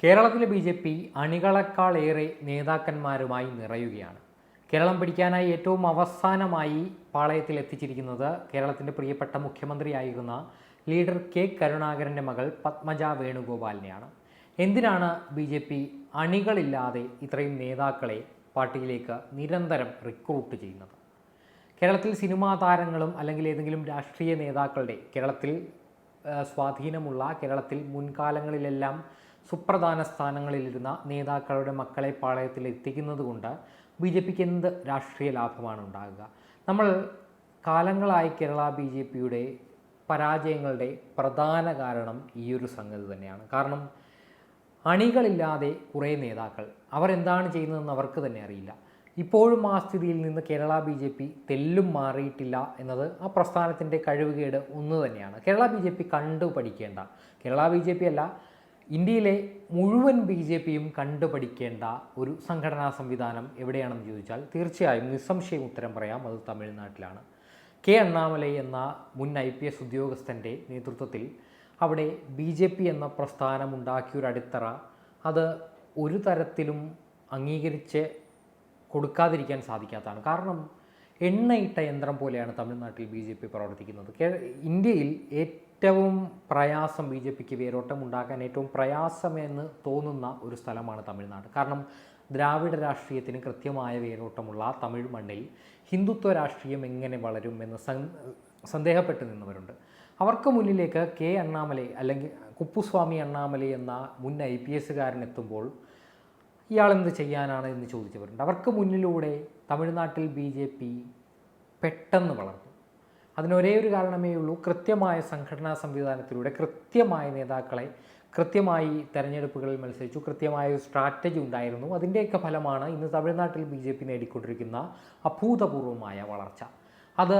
കേരളത്തിലെ BJP അണികളെക്കാളേറെ നേതാക്കന്മാരുമായി നിറയുകയാണ്. കേരളം പിടിക്കാനായി ഏറ്റവും അവസാനമായി പാളയത്തിൽ എത്തിച്ചിരിക്കുന്നത് കേരളത്തിൻ്റെ പ്രിയപ്പെട്ട മുഖ്യമന്ത്രിയായിരുന്ന ലീഡർ കെ കരുണാകരൻ്റെ മകൾ പത്മജ വേണുഗോപാലിനെയാണ്. എന്തിനാണ് BJP അണികളില്ലാതെ ഇത്രയും നേതാക്കളെ പാർട്ടിയിലേക്ക് നിരന്തരം റിക്രൂട്ട് ചെയ്യുന്നത്? കേരളത്തിൽ സിനിമാ താരങ്ങളും അല്ലെങ്കിൽ ഏതെങ്കിലും രാഷ്ട്രീയ നേതാക്കളുടെ കേരളത്തിൽ സ്വാധീനമുള്ള, കേരളത്തിൽ മുൻകാലങ്ങളിലെല്ലാം സുപ്രധാന സ്ഥാനങ്ങളിലിരുന്ന നേതാക്കളുടെ മക്കളെ പാളയത്തിൽ എത്തിക്കുന്നത് കൊണ്ട് BJPക്ക് എന്ത് രാഷ്ട്രീയ ലാഭമാണ് ഉണ്ടാകുക? നമ്മൾ കാലങ്ങളായി കേരള BJPയുടെ പരാജയങ്ങളുടെ പ്രധാന കാരണം ഈ ഒരു സംഗതി തന്നെയാണ്. കാരണം അണികളില്ലാതെ കുറേ നേതാക്കൾ അവരെന്താണ് ചെയ്യുന്നതെന്ന് അവർക്ക് തന്നെ അറിയില്ല. ഇപ്പോഴും ആ സ്ഥിതിയിൽ നിന്ന് കേരള BJP തെല്ലും മാറിയിട്ടില്ല എന്നത് ആ പ്രസ്ഥാനത്തിൻ്റെ കഴിവുകേട് ഒന്ന് തന്നെയാണ്. കേരള BJP കണ്ടുപഠിക്കേണ്ട, കേരള BJP അല്ല, ഇന്ത്യയിലെ മുഴുവൻ BJPയും കണ്ടുപഠിക്കേണ്ട ഒരു സംഘടനാ സംവിധാനം എവിടെയാണെന്ന് ചോദിച്ചാൽ തീർച്ചയായും നിസ്സംശയം ഉത്തരം പറയാം, അത് തമിഴ്നാട്ടിലാണ്. കെ അണ്ണാമലൈ എന്ന മുൻ IPS ഉദ്യോഗസ്ഥൻ്റെ നേതൃത്വത്തിൽ അവിടെ BJP എന്ന പ്രസ്ഥാനം ഉണ്ടാക്കിയൊരു അടിത്തറ അത് ഒരു തരത്തിലും അംഗീകരിച്ച് കൊടുക്കാതിരിക്കാൻ സാധിക്കാത്തതാണ്. കാരണം എണ്ണയിട്ട യന്ത്രം പോലെയാണ് തമിഴ്നാട്ടിൽ BJP പ്രവർത്തിക്കുന്നത്. ഇന്ത്യയിൽ ഏറ്റവും പ്രയാസം BJPക്ക് വേരോട്ടം ഉണ്ടാക്കാൻ ഏറ്റവും പ്രയാസമെന്ന് തോന്നുന്ന ഒരു സ്ഥലമാണ് തമിഴ്നാട്. കാരണം ദ്രാവിഡ രാഷ്ട്രീയത്തിന് കൃത്യമായ വേരോട്ടമുള്ള തമിഴ് മണ്ണിൽ ഹിന്ദുത്വ രാഷ്ട്രീയം എങ്ങനെ വളരും എന്ന് സന്ദേഹപ്പെട്ട് നിന്നവരുണ്ട്. അവർക്ക് മുന്നിലേക്ക് കെ അണ്ണാമലൈ അല്ലെങ്കിൽ കുപ്പുസ്വാമി അണ്ണാമലൈ എന്ന മുൻ IPSകാരൻ എത്തുമ്പോൾ ഇയാളെന്ത് ചെയ്യാനാണ് എന്ന് ചോദിച്ചവരുണ്ട്. അവർക്ക് മുന്നിലൂടെ തമിഴ്നാട്ടിൽ BJP പെട്ടെന്ന് വളർന്നു. അതിനൊരേ ഒരു കാരണമേ ഉള്ളൂ, കൃത്യമായ സംഘടനാ സംവിധാനത്തിലൂടെ കൃത്യമായ നേതാക്കളെ കൃത്യമായി തെരഞ്ഞെടുപ്പുകളിൽ മത്സരിച്ചു, കൃത്യമായ ഒരു സ്ട്രാറ്റജി ഉണ്ടായിരുന്നു. അതിൻ്റെയൊക്കെ ഫലമാണ് ഇന്ന് തമിഴ്നാട്ടിൽ BJP നേടിക്കൊണ്ടിരിക്കുന്ന അഭൂതപൂർവമായ വളർച്ച. അത്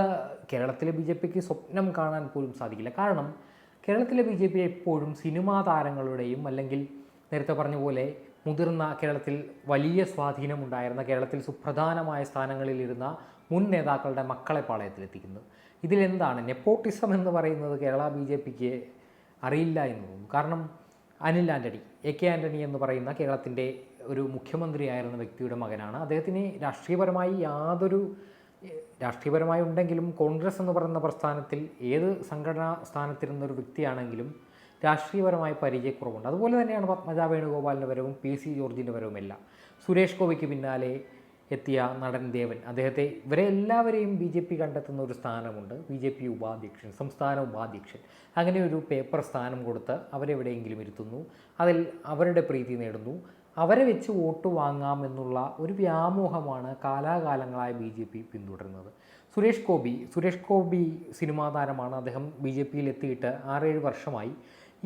കേരളത്തിലെ BJPക്ക് സ്വപ്നം കാണാൻ പോലും സാധിക്കില്ല. കാരണം കേരളത്തിലെ BJP എപ്പോഴും സിനിമാ താരങ്ങളുടെയും അല്ലെങ്കിൽ നേരത്തെ പറഞ്ഞ പോലെ മുതിർന്ന, കേരളത്തിൽ വലിയ സ്വാധീനമുണ്ടായിരുന്ന, കേരളത്തിൽ സുപ്രധാനമായ സ്ഥാനങ്ങളിലിരുന്ന മുൻ നേതാക്കളുടെ മക്കളെ പാളയത്തിലെത്തിക്കുന്നത്. ഇതിലെന്താണ് നെപ്പോട്ടിസം എന്ന് പറയുന്നത് കേരള BJPക്ക് അറിയില്ല എന്ന് തോന്നുന്നു. കാരണം അനിൽ ആൻ്റണി, AK ആൻ്റണി എന്ന് പറയുന്ന കേരളത്തിൻ്റെ ഒരു മുഖ്യമന്ത്രിയായിരുന്ന വ്യക്തിയുടെ മകനാണ്. അദ്ദേഹത്തിന് രാഷ്ട്രീയപരമായി ഉണ്ടെങ്കിലും കോൺഗ്രസ് എന്ന് പറയുന്ന പ്രസ്ഥാനത്തിൽ ഏത് സംഘടനാ സ്ഥാനത്തിരുന്നൊരു വ്യക്തിയാണെങ്കിലും രാഷ്ട്രീയപരമായ പരിചയക്കുറവുണ്ട്. അതുപോലെ തന്നെയാണ് പത്മജ വേണുഗോപാലിൻ്റെ വരവും PC ജോർജിൻ്റെ വരവും എല്ലാം. സുരേഷ് ഗോപിക്ക് പിന്നാലെ എത്തിയ നടൻ ദേവൻ, ഇവരെ എല്ലാവരെയും BJP കണ്ടെത്തുന്ന ഒരു സ്ഥാനമുണ്ട്, BJP ഉപാധ്യക്ഷൻ, സംസ്ഥാന ഉപാധ്യക്ഷൻ. അങ്ങനെ ഒരു പേപ്പർ സ്ഥാനം കൊടുത്ത് അവരെവിടെയെങ്കിലും ഇരുത്തുന്നു, അതിൽ അവരുടെ പ്രീതി നേടുന്നു, അവരെ വെച്ച് വോട്ട് വാങ്ങാമെന്നുള്ള ഒരു വ്യാമോഹമാണ് കാലാകാലങ്ങളായി BJP പിന്തുടരുന്നത്. സുരേഷ് ഗോപി സിനിമാ താരമാണ്. അദ്ദേഹം BJPയിൽ എത്തിയിട്ട് 6-7 വർഷമായി.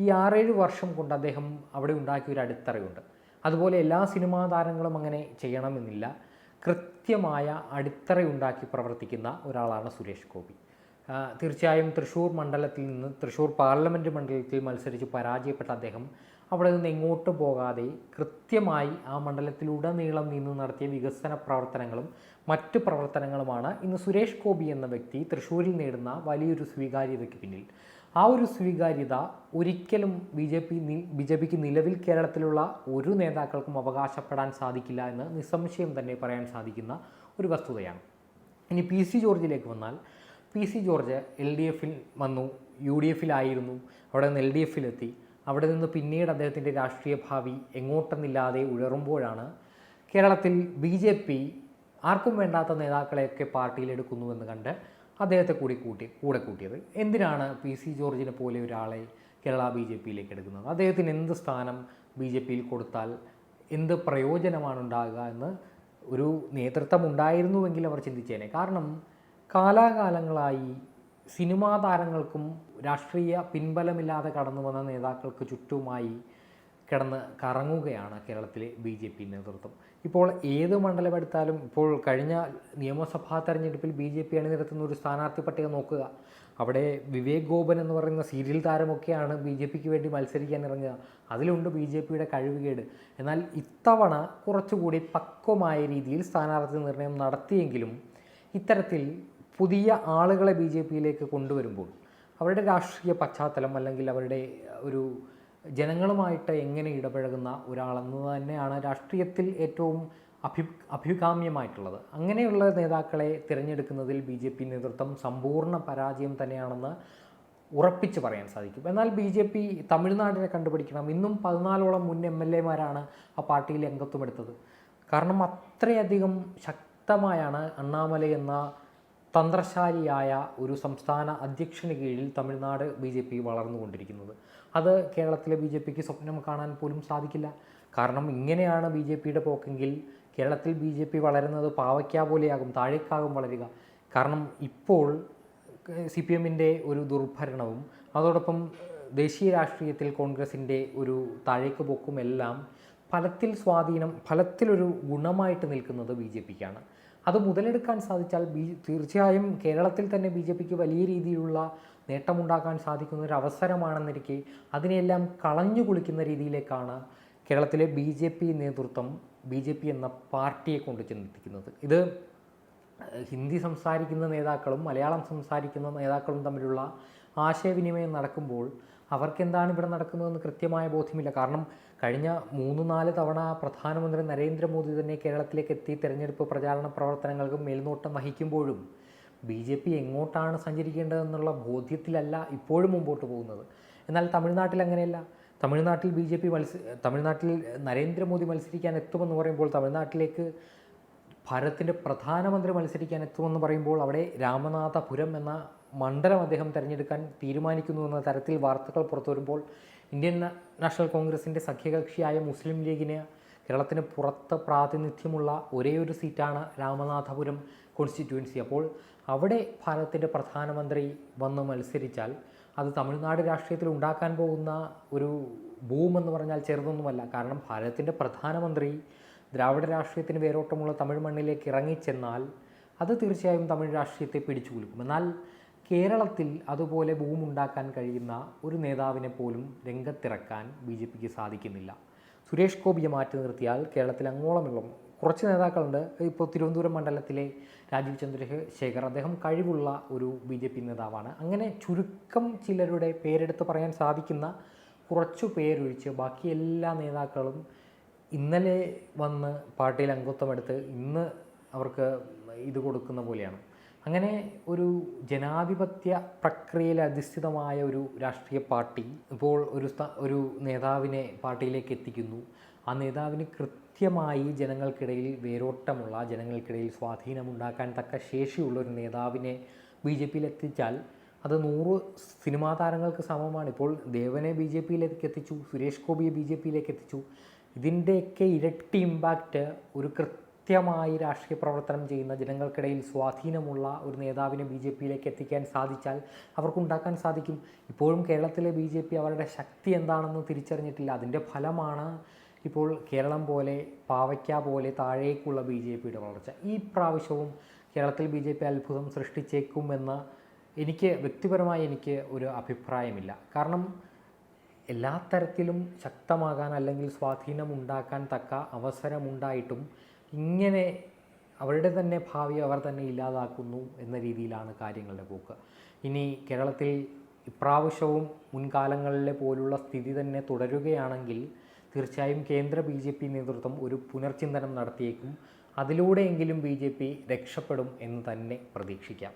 ഈ 6-7 വർഷം കൊണ്ട് അദ്ദേഹം അവിടെ ഉണ്ടാക്കിയൊരു അടിത്തറയുണ്ട്. അതുപോലെ എല്ലാ സിനിമാ താരങ്ങളും അങ്ങനെ ചെയ്യണമെന്നില്ല. കൃത്യമായ അടിത്തറയുണ്ടാക്കി പ്രവർത്തിക്കുന്ന ഒരാളാണ് സുരേഷ് ഗോപി. തീർച്ചയായും തൃശ്ശൂർ പാർലമെൻറ്റ് മണ്ഡലത്തിൽ മത്സരിച്ച് പരാജയപ്പെട്ട അദ്ദേഹം അവിടെ നിന്ന് എങ്ങോട്ട് പോകാതെ കൃത്യമായി ആ മണ്ഡലത്തിലുടനീളം നിന്ന് നടത്തിയ വികസന പ്രവർത്തനങ്ങളും മറ്റ് പ്രവർത്തനങ്ങളുമാണ് ഇന്ന് സുരേഷ് ഗോപി എന്ന വ്യക്തി തൃശ്ശൂരിൽ നേടുന്ന വലിയൊരു സ്വീകാര്യതയ്ക്ക് പിന്നിൽ. ആ ഒരു സ്വീകാര്യത ഒരിക്കലും BJPക്ക് നിലവിൽ കേരളത്തിലുള്ള ഒരു നേതാക്കൾക്കും അവകാശപ്പെടാൻ സാധിക്കില്ല എന്ന് നിസ്സംശയം തന്നെ പറയാൻ സാധിക്കുന്ന ഒരു വസ്തുതയാണ്. ഇനി PC ജോർജിലേക്ക് വന്നാൽ, PC ജോർജ് LDFിൽ വന്നു, UDFിലായിരുന്നു, അവിടെ നിന്ന് LDFിലെത്തി. അവിടെ നിന്ന് പിന്നീട് അദ്ദേഹത്തിൻ്റെ രാഷ്ട്രീയ ഭാവി എങ്ങോട്ടെന്നില്ലാതെ ഉയറുമ്പോഴാണ് കേരളത്തിൽ BJP ആർക്കും വേണ്ടാത്ത നേതാക്കളെയൊക്കെ പാർട്ടിയിലെടുക്കുന്നുവെന്ന് കണ്ട് അദ്ദേഹത്തെ കൂടെ കൂട്ടിയത്. എന്തിനാണ് PC ജോർജിനെ പോലെ ഒരാളെ കേരള BJPയിലേക്ക് എടുക്കുന്നത്? അദ്ദേഹത്തിന് എന്ത് സ്ഥാനം BJPയിൽ കൊടുത്താൽ എന്ത് പ്രയോജനമാണ് ഉണ്ടാകുക എന്ന് ഒരു നേതൃത്വം ഉണ്ടായിരുന്നുവെങ്കിൽ അവർ ചിന്തിച്ചേനെ. കാരണം കാലാകാലങ്ങളായി സിനിമാ താരങ്ങൾക്കും രാഷ്ട്രീയ പിൻബലമില്ലാതെ കടന്നു വന്ന നേതാക്കൾക്ക് ചുറ്റുമായി കിടന്ന് കറങ്ങുകയാണ് കേരളത്തിലെ BJP നേതൃത്വം. ഇപ്പോൾ ഏത് മണ്ഡലമെടുത്താലും, ഇപ്പോൾ കഴിഞ്ഞ നിയമസഭാ തെരഞ്ഞെടുപ്പിൽ BJP അണിനിരത്തുന്ന ഒരു സ്ഥാനാർത്ഥി പട്ടിക നോക്കുക. അവിടെ വിവേക് ഗോപൻ എന്ന് പറയുന്ന സീരിയൽ താരമൊക്കെയാണ് BJPക്ക് വേണ്ടി മത്സരിക്കാൻ ഇറങ്ങുക. അതിലുണ്ട് BJPയുടെ കഴിവുകേട്. എന്നാൽ ഇത്തവണ കുറച്ചുകൂടി പക്വമായ രീതിയിൽ സ്ഥാനാർത്ഥി നിർണയം നടത്തിയെങ്കിലും ഇത്തരത്തിൽ പുതിയ ആളുകളെ BJPയിലേക്ക് കൊണ്ടുവരുമ്പോൾ അവരുടെ രാഷ്ട്രീയ പശ്ചാത്തലം അല്ലെങ്കിൽ അവരുടെ ഒരു ജനങ്ങളുമായിട്ട് എങ്ങനെ ഇടപഴകുന്ന ഒരാളെന്ന് തന്നെയാണ് രാഷ്ട്രീയത്തിൽ ഏറ്റവും അഭികാമ്യമായിട്ടുള്ളത്. അങ്ങനെയുള്ള നേതാക്കളെ തിരഞ്ഞെടുക്കുന്നതിൽ ബി ജെ പി നേതൃത്വം സമ്പൂർണ്ണ പരാജയം തന്നെയാണെന്ന് ഉറപ്പിച്ച് പറയാൻ സാധിക്കും. എന്നാൽ ബി ജെ പി തമിഴ്നാടിനെ കണ്ടുപിടിക്കണം. ഇന്നും 14ഓളം മുൻ MLA-മാരാണ് ആ പാർട്ടിയിൽ അംഗത്വമെടുത്തത്. കാരണം അത്രയധികം ശക്തമായാണ് അണ്ണാമലൈ എന്ന തന്ത്രശാലിയായ ഒരു സംസ്ഥാന അധ്യക്ഷന് കീഴിൽ തമിഴ്നാട് ബി ജെ പി വളർന്നുകൊണ്ടിരിക്കുന്നത്. അത് കേരളത്തിലെ ബി ജെ പിക്ക് സ്വപ്നം കാണാൻ പോലും സാധിക്കില്ല. കാരണം ഇങ്ങനെയാണ് ബി ജെ പിയുടെ പോക്കെങ്കിൽ കേരളത്തിൽ ബി ജെ പി വളരുന്നത് പാവയ്ക്ക പോലെയാകും, താഴേക്കാകും വളരുക. കാരണം ഇപ്പോൾ CPM-ൻ്റെ ഒരു ദുർഭരണവും അതോടൊപ്പം ദേശീയ രാഷ്ട്രീയത്തിൽ കോൺഗ്രസിൻ്റെ ഒരു താഴേക്ക് പോക്കുമെല്ലാം ഫലത്തിലൊരു ഗുണമായിട്ട് നിൽക്കുന്നത് ബി ജെ പിക്കാണ്. അത് മുതലെടുക്കാൻ സാധിച്ചാൽ തീർച്ചയായും കേരളത്തിൽ തന്നെ ബി ജെ പിക്ക് വലിയ രീതിയിലുള്ള നേട്ടമുണ്ടാക്കാൻ സാധിക്കുന്ന ഒരു അവസരമാണെന്നിരിക്കെ അതിനെല്ലാം കളഞ്ഞു കുളിക്കുന്ന രീതിയിലേക്കാണ് കേരളത്തിലെ ബി ജെ പി നേതൃത്വം ബി ജെ പി എന്ന പാർട്ടിയെ കൊണ്ട് ചെന്നെത്തിക്കുന്നത്. ഇത് ഹിന്ദി സംസാരിക്കുന്ന നേതാക്കളും മലയാളം സംസാരിക്കുന്ന നേതാക്കളും തമ്മിലുള്ള ആശയവിനിമയം നടക്കുമ്പോൾ അവർക്കെന്താണ് ഇവിടെ നടക്കുന്നതെന്ന് കൃത്യമായ ബോധ്യമില്ല. കാരണം കഴിഞ്ഞ 3-4 തവണ പ്രധാനമന്ത്രി നരേന്ദ്രമോദി തന്നെ കേരളത്തിലേക്ക് എത്തി തെരഞ്ഞെടുപ്പ് പ്രചാരണ പ്രവർത്തനങ്ങൾക്ക് മേൽനോട്ടം വഹിക്കുമ്പോഴും ബി ജെ പി എങ്ങോട്ടാണ് സഞ്ചരിക്കേണ്ടതെന്നുള്ള ബോധ്യത്തിലല്ല ഇപ്പോഴും മുമ്പോട്ട് പോകുന്നത്. എന്നാൽ തമിഴ്നാട്ടിൽ അങ്ങനെയല്ല. തമിഴ്നാട്ടിൽ നരേന്ദ്രമോദി മത്സരിക്കാൻ എത്തുമെന്ന് പറയുമ്പോൾ, തമിഴ്നാട്ടിലേക്ക് ഭാരതത്തിൻ്റെ പ്രധാനമന്ത്രി മത്സരിക്കാൻ എത്തുമെന്ന് പറയുമ്പോൾ അവിടെ രാമനാഥപുരം എന്ന മണ്ഡലം അദ്ദേഹം തിരഞ്ഞെടുക്കാൻ തീരുമാനിക്കുന്നു എന്ന തരത്തിൽ വാർത്തകൾ പുറത്തു വരുമ്പോൾ ഇന്ത്യൻ നാഷണൽ കോൺഗ്രസിൻ്റെ സഖ്യകക്ഷിയായ മുസ്ലിം ലീഗിന് കേരളത്തിന് പുറത്ത് പ്രാതിനിധ്യമുള്ള ഒരേയൊരു സീറ്റാണ് രാമനാഥപുരം കോൺസ്റ്റിറ്റ്യുവൻസി. അപ്പോൾ അവിടെ ഭാരതത്തിൻ്റെ പ്രധാനമന്ത്രി വന്ന് മത്സരിച്ചാൽ അത് തമിഴ്നാട് രാഷ്ട്രീയത്തിൽ ഉണ്ടാക്കാൻ പോകുന്ന ഒരു ബൂമെന്ന് പറഞ്ഞാൽ ചെറുതൊന്നുമല്ല. കാരണം ഭാരതത്തിൻ്റെ പ്രധാനമന്ത്രി ദ്രാവിഡ രാഷ്ട്രീയത്തിന് വേരോട്ടമുള്ള തമിഴ് മണ്ണിലേക്ക് ഇറങ്ങിച്ചെന്നാൽ അത് തീർച്ചയായും തമിഴ് രാഷ്ട്രീയത്തെ പിടിച്ചു കുലുക്കും. എന്നാൽ കേരളത്തിൽ അതുപോലെ ബൂമുണ്ടാക്കാൻ കഴിയുന്ന ഒരു നേതാവിനെ പോലും രംഗത്തിറക്കാൻ ബി ജെ പിക്ക് സാധിക്കുന്നില്ല. സുരേഷ് ഗോപിയെ മാറ്റി നിർത്തിയാൽ കേരളത്തിൽ അങ്ങോളമുള്ള കുറച്ച് നേതാക്കളുണ്ട്. ഇപ്പോൾ തിരുവനന്തപുരം മണ്ഡലത്തിലെ രാജീവ് ചന്ദ്രശേഖർ, അദ്ദേഹം കഴിവുള്ള ഒരു ബി ജെ പി നേതാവാണ്. അങ്ങനെ ചുരുക്കം ചിലരുടെ പേരെടുത്ത് പറയാൻ സാധിക്കുന്ന കുറച്ചു പേരൊഴിച്ച് ബാക്കി എല്ലാ നേതാക്കളും ഇന്നലെ വന്ന് പാർട്ടിയിൽ അംഗത്വമെടുത്ത് ഇന്ന് അവർക്ക് ഇത് കൊടുക്കുന്ന പോലെയാണ്. അങ്ങനെ ഒരു ജനാധിപത്യ പ്രക്രിയയിൽ അധിഷ്ഠിതമായ ഒരു രാഷ്ട്രീയ പാർട്ടി ഇപ്പോൾ ഒരു നേതാവിനെ പാർട്ടിയിലേക്ക് എത്തിക്കുന്നു. ആ നേതാവിന് കൃത്യമായി ജനങ്ങൾക്കിടയിൽ വേരോട്ടമുള്ള, ജനങ്ങൾക്കിടയിൽ സ്വാധീനമുണ്ടാക്കാൻ തക്ക ശേഷിയുള്ള ഒരു നേതാവിനെ ബി ജെ പിയിൽ എത്തിച്ചാൽ അത് 100 സിനിമാ താരങ്ങൾക്ക് സമമാണ്. ഇപ്പോൾ ദേവനെ ബി ജെ പിയിലേക്ക് എത്തിച്ചു, സുരേഷ് ഗോപിയെ ബി ജെ പിയിലേക്ക് എത്തിച്ചു. ഇതിൻ്റെയൊക്കെ ഇരട്ടി ഇമ്പാക്റ്റ് ഒരു കൃത്യമായി രാഷ്ട്രീയ പ്രവർത്തനം ചെയ്യുന്ന, ജനങ്ങൾക്കിടയിൽ സ്വാധീനമുള്ള ഒരു നേതാവിനെ ബി ജെ പിയിലേക്ക് എത്തിക്കാൻ സാധിച്ചാൽ അവർക്കുണ്ടാക്കാൻ സാധിക്കും. ഇപ്പോഴും കേരളത്തിലെ ബി ജെ പി അവരുടെ ശക്തി എന്താണെന്ന് തിരിച്ചറിഞ്ഞിട്ടില്ല. അതിൻ്റെ ഫലമാണ് ഇപ്പോൾ കേരളം പോലെ പാവയ്ക്ക പോലെ താഴേക്കുള്ള ബി ജെ പിയുടെ വളർച്ച. ഈ പ്രാവശ്യവും കേരളത്തിൽ ബി ജെ പി അത്ഭുതം സൃഷ്ടിച്ചേക്കുമെന്ന് വ്യക്തിപരമായി എനിക്ക് ഒരു അഭിപ്രായമില്ല. കാരണം എല്ലാ തരത്തിലും ശക്തമാകാൻ അല്ലെങ്കിൽ സ്വാധീനമുണ്ടാക്കാൻ തക്ക അവസരമുണ്ടായിട്ടും ഇങ്ങനെ അവരുടെ തന്നെ ഭാവി അവർ തന്നെ ഇല്ലാതാക്കുന്നു എന്ന രീതിയിലാണ് കാര്യങ്ങളുടെ പോക്ക്. ഇനി കേരളത്തിൽ ഇപ്രാവശ്യവും മുൻകാലങ്ങളിലെ പോലുള്ള സ്ഥിതി തന്നെ തുടരുകയാണെങ്കിൽ തീർച്ചയായും കേന്ദ്ര ബി ജെ പി നേതൃത്വം ഒരു പുനർചിന്തനം നടത്തിയേക്കും. അതിലൂടെയെങ്കിലും ബി ജെ പി രക്ഷപ്പെടും എന്ന് തന്നെ പ്രതീക്ഷിക്കാം.